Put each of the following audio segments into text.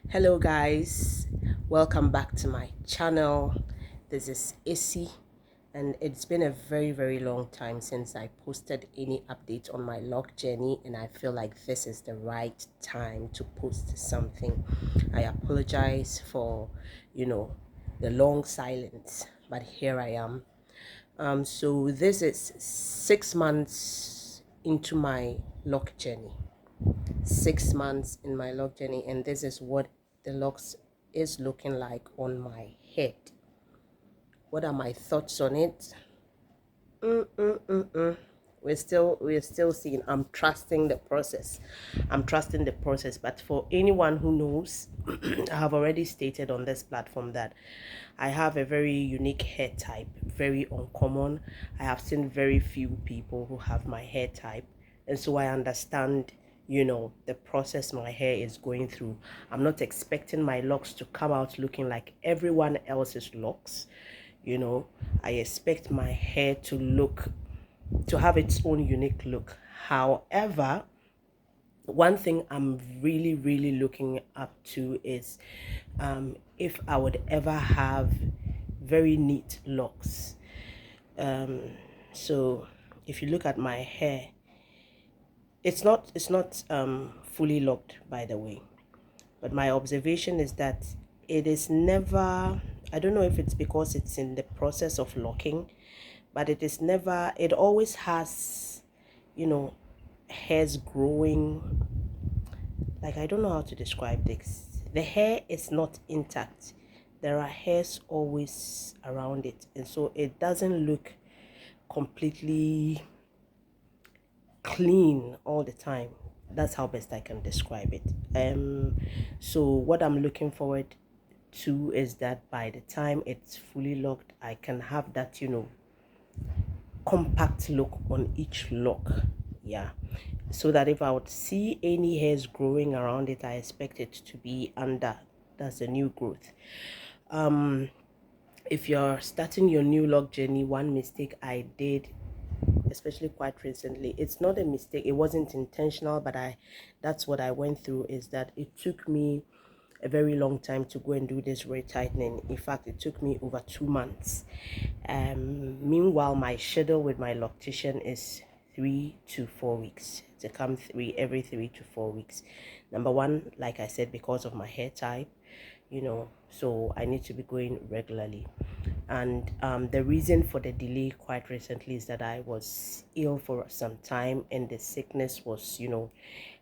Hello guys, welcome back to my channel. This is Issy, and it's been a very long time since I posted any update on my log journey, and I feel like this is the right time to post something. I apologize for the long silence, but here I am. So this is 6 months into my log journey. 6 months in my lock journey, and this is what the locks is looking like on my head. What are my thoughts on it? We're still seeing. I'm trusting the process. But for anyone who knows, I have already stated on this platform that I have a very unique hair type, very uncommon. I have seen very few people who have my hair type, and so I understand the process my hair is going through. I'm not expecting my locks to come out looking like everyone else's locks. I expect my hair to have its own unique look. However, one thing I'm really looking up to is if I would ever have very neat locks. So if you look at my hair, it's not fully locked, by the way, but my observation is that it is never, I don't know if it's because it's in the process of locking, but it always has hairs growing. Like, I don't know how to describe this. The hair is not intact. There are hairs always around it, and so it doesn't look completely clean all the time. That's how best I can describe it. So what I'm looking forward to is that by the time it's fully locked, I can have that compact look on each lock. Yeah, so that if I would see any hairs growing around it, I expect it to be under. That's a new growth. If you're starting your new lock journey, one mistake I did, especially quite recently, it's not a mistake, it wasn't intentional, but that's what I went through, is that it took me a very long time to go and do this retightening. In fact, it took me over 2 months. Meanwhile, my schedule with my loctician is 3 to 4 weeks to come every 3 to 4 weeks. Number one, like I said, because of my hair type, so I need to be going regularly. And the reason for the delay quite recently is that I was ill for some time, and the sickness was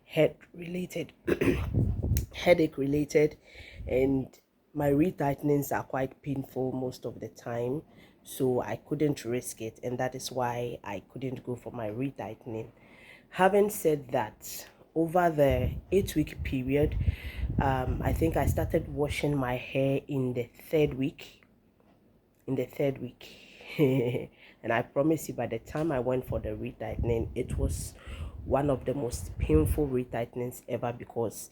head related headache related, and my retightenings are quite painful most of the time, so I couldn't risk it, and that is why I couldn't go for my retightening. Having said that, over the 8-week period, I think I started washing my hair in the third week. And I promise you, by the time I went for the retightening, it was one of the most painful retightenings ever, because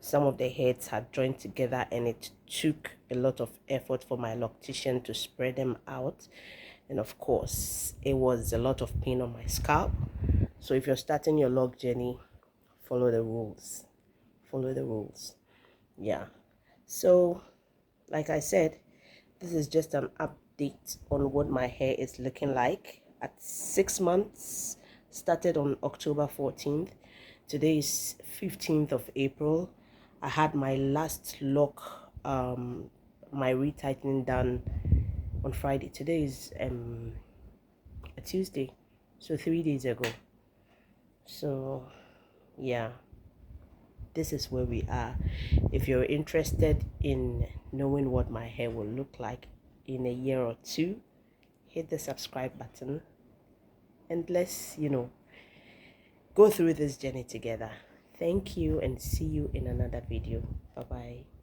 some of the heads had joined together, and it took a lot of effort for my loctician to spread them out, and of course it was a lot of pain on my scalp. So if you're starting your log journey, follow the rules. Yeah, so like I said, this is just an update on what my hair is looking like at 6 months. Started on October 14th. Today is 15th of April. I had my last lock, my retightening, done on Friday. Today is a Tuesday, so 3 days ago. So yeah, this is where we are. If you're interested in knowing what my hair will look like in a year or two, hit the subscribe button, and let's go through this journey together. Thank you, and see you in another video. Bye bye.